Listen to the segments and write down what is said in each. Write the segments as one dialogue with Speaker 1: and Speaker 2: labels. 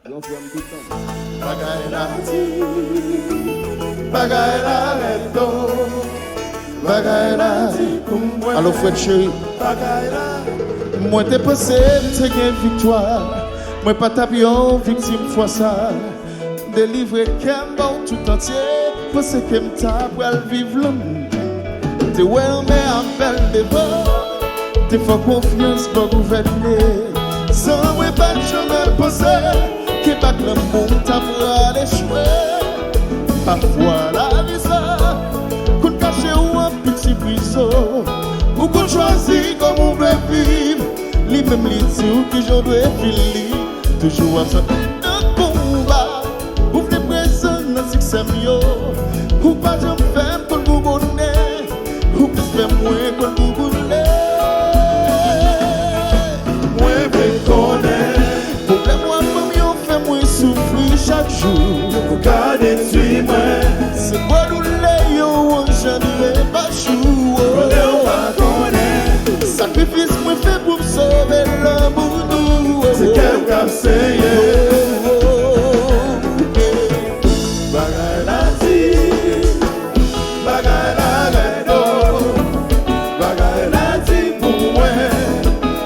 Speaker 1: Yon fèm toutan.
Speaker 2: Bagay la ti, bagay la redo, bagay la ti pou mwen.
Speaker 1: Allo Fred chéri,
Speaker 2: Bagay la,
Speaker 1: moi t'es passé, t'es gain victoire. Moi pas tap yon victime fois ça. Délivrer qu'un bon tout entier, parce que m'ta pral vivre l'amour. T'es well mais en belle devant. T'es fort confiance pour gouverner. Sans moi pas de chemin posé. Qui bat le monde t'a pral échouer. Parfois la vie ça, qu'on cache ou un petit prison. Ou qu'on choisit comme on veut vivre. Li même li dit ou que j'en dois finir. Toujours à ça, un combat. Ou venez présent dans succès mieux. Ou pas j'en fais pour le bonnet. Ou plus fait moins pour le bonnet.
Speaker 2: moi me connais.
Speaker 1: Problème moi mieux fait moins souffrir chaque jour.
Speaker 2: Pour garder tu moi.
Speaker 1: C'est moi nous l'ayons, je ne vais pas jouer.
Speaker 2: Connais ou pas connais.
Speaker 1: Sacrifice moi fait pour me sauver l'amour nous.
Speaker 2: C'est qu'elle cap seye. Bagay la ti, bagay la redo, bagay la ti pou mwen.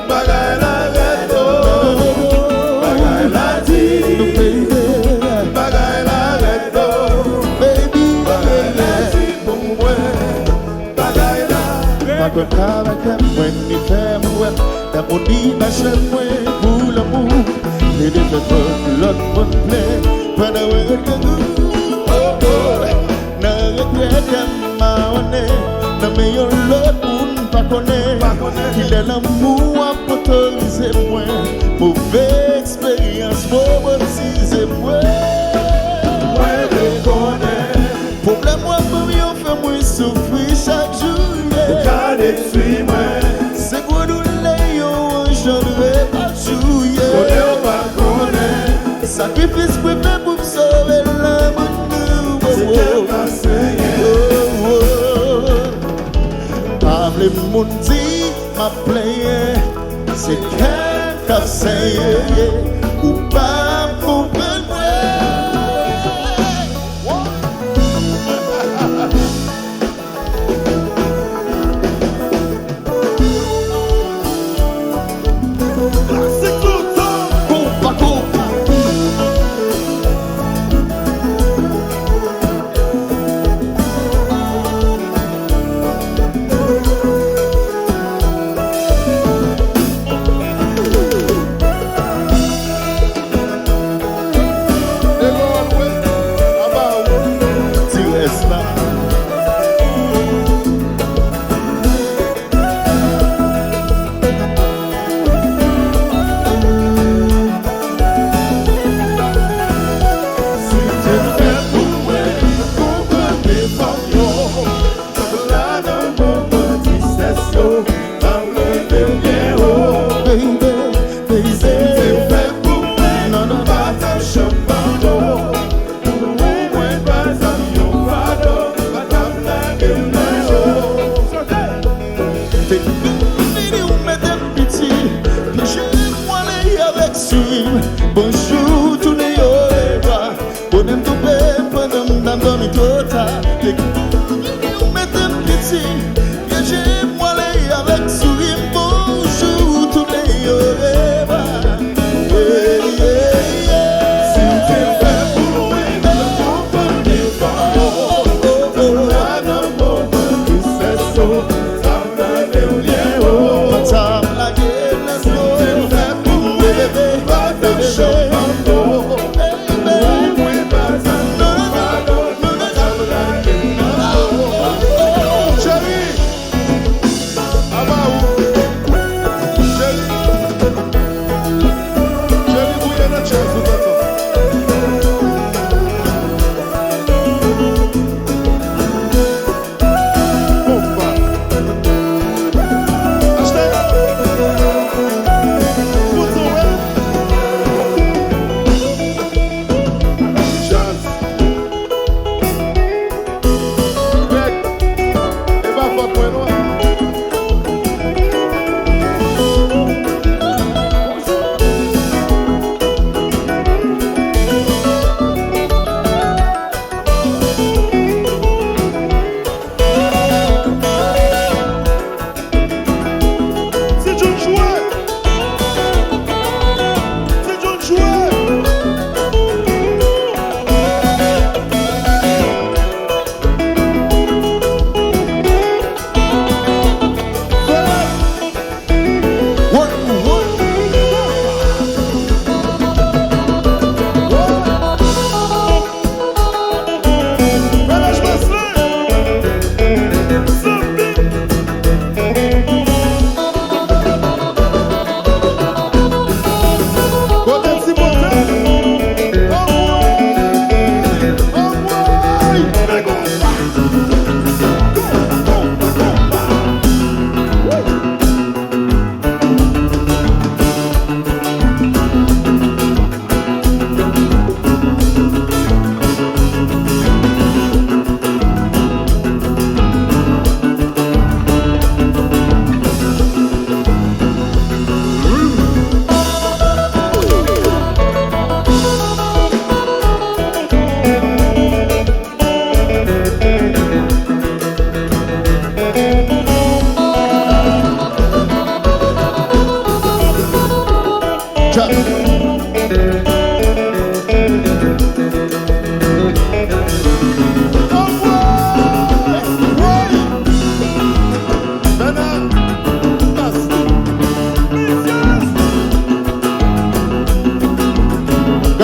Speaker 2: Bagay la redo, bagay la ti, bagay la redo, bagay la ti pou mwen. Bagay la,
Speaker 1: Pas que avec moi ni faire moi, d'amour ni lâcher moi pour l'amour. Et de faire l'autre bonne plaît, pas de regret. Na regret ma honnête, na meilleur l'autre monde pas connaît. Il est l'amour à autoriser moi, mauvaise expérience pour baptiser moi.
Speaker 2: moi me connais.
Speaker 1: Problème moi pour mieux faire moi souffrir chaque jour.
Speaker 2: Pour garder tu moi.
Speaker 1: C'est quoi nous l'ayons, je ne vais pas jouer.
Speaker 2: Connais ou pas connais.
Speaker 1: Sacrifice pour faire pour sauver l'amour.
Speaker 2: C'est qu'elle cap seye.
Speaker 1: Parle mon dit, ma plaie, c'est qu'un conseil ou pas comprendre.
Speaker 2: C'est tout le temps.
Speaker 1: Compa, compa. Tu restes là. Baby, baby. Non, non, t'es venu ou mettre pitié. Puis j'ai moi les avec sourire. Bonjour, tous les bras. Bonhomme tout bête, bonhomme dans le total. T'es venu ou mettre pitié. Puis j'ai moi les avec sourire. Bonjour, tous les bras.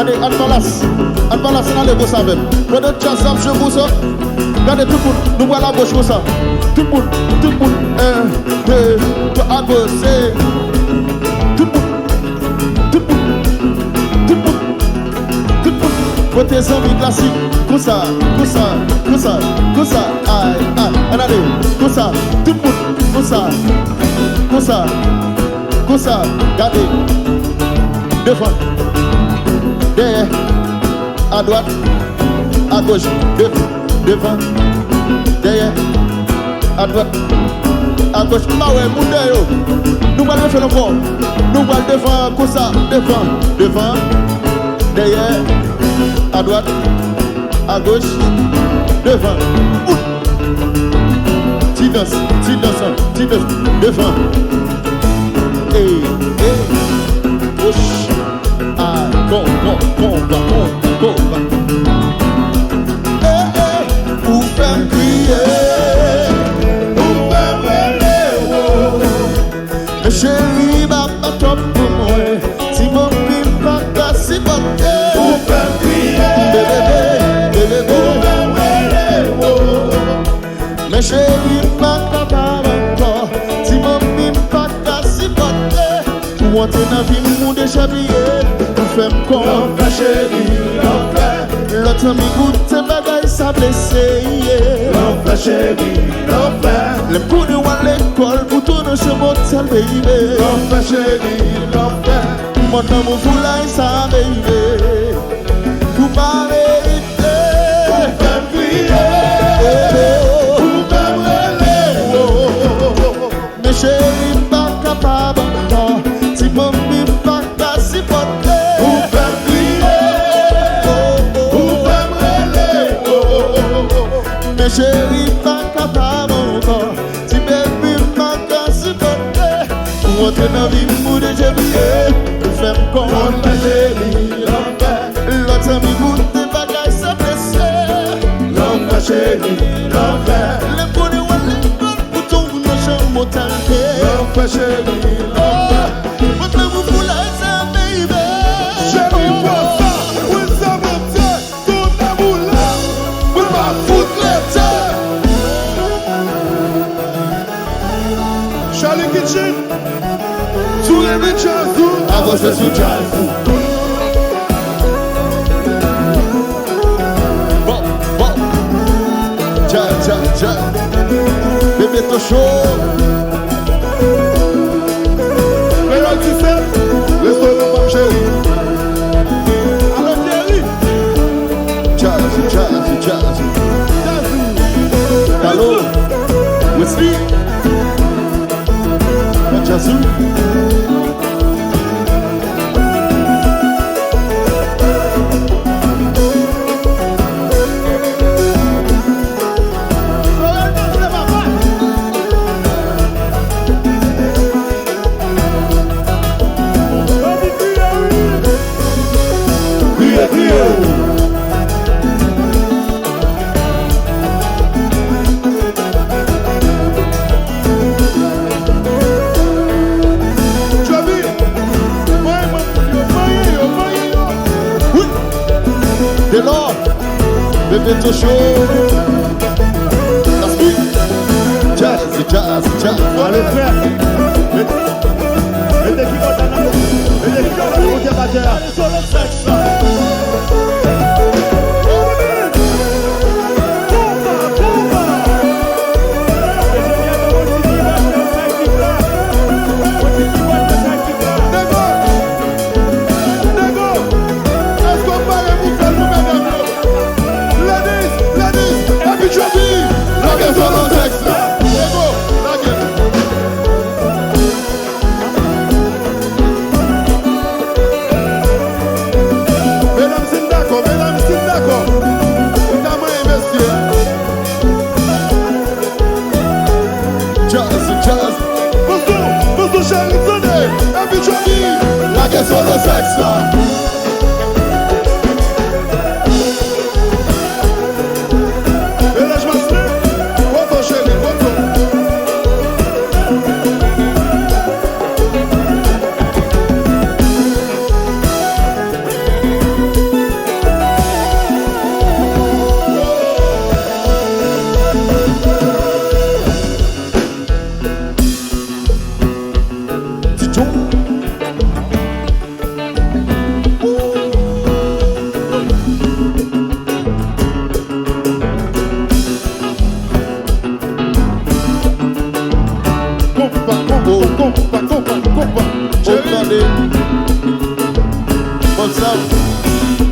Speaker 1: Regardez, Anne Balas, on a les gosses avec. Prenez le jazz, je vous ça. Regardez tout le monde, nous voilà à gauche comme ça. Tout le monde, 1, 2, 3, à gauche, c'est. Tout le monde. Côté amis classique, comme ça, aïe, regardez, comme ça, tout le monde, comme ça, regardez, devant, derrière, à droite, à gauche, devant, derrière, à droite, à gauche, bah ouais, nous allons faire encore, nous allons devant, comme ça, devant, derrière, à droite, à gauche, devant. Petit danse, devant. Push. Ah, go. Ou faire crier, ou faire brûler. Le chéri va pas trop pour moi. Si mon pile pas cassé, ou faire crier, bébé. Mais chéri pas capable encore. Si mon pile pas cassé, ou on t'en a vu nous déjà billet. Ou faire quoi? L'enfer chéri, l'enfer. L'autre ami goûte bagaille ça blessé. L'enfer chéri, l'enfer. Les coups de à l'école pour tourner chez motel baby. L'enfer chéri, l'enfer. Mon amour vous là ça baby. Vous m'arrêtez. Vous faites crier. Vous m'aimez. Mais chéri pas capable encore. Si mon bim pas cassé porté. Vous faites crier. Vous m'aimez. Mais chéri pas capable encore. Si mon bim pas cassé porté. Ou entrer dans la vie pour déjà billet. Femme comme ma chérie, l'enfer. L'autre ami goûte des bagailles ça blessé. L'enfer chérie, l'enfer. Les bonnes ou les bonnes boutons nos jambes au tanké. L'enfer chérie, l'enfer. Votre amour pour la ça baby. Chérie pour ça, oui ça me tient. Ton amour là, oui ma foutre les têtes. Charlie Kitchen. Sous les bitches, avance sous jazz. Bon, jazz. Bébé to chaud. Mais là tu sais, laisse-toi pas chérie. Alors chérie. Jazz. Allô, Wesley. Jazzou. Bébé to chaud. Jazz.
Speaker 2: Allez frère. Mettez qui va dans la batteur. Allez sur le sexe.
Speaker 1: Sur le sexe là.
Speaker 2: Et là je m'assure. Quoi chérie, quoi.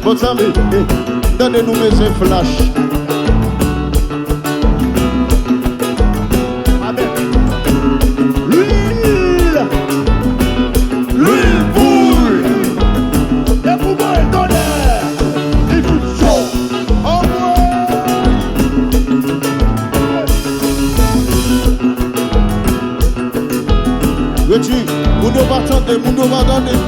Speaker 1: Bon amis, donnez-nous mes flash. Amen. L'huile boule. Et pour moi, tonnerre. Il vous chaud. En moi. Petit, vous ne m'attendez, vous ne m'attendez.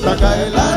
Speaker 1: Bagaila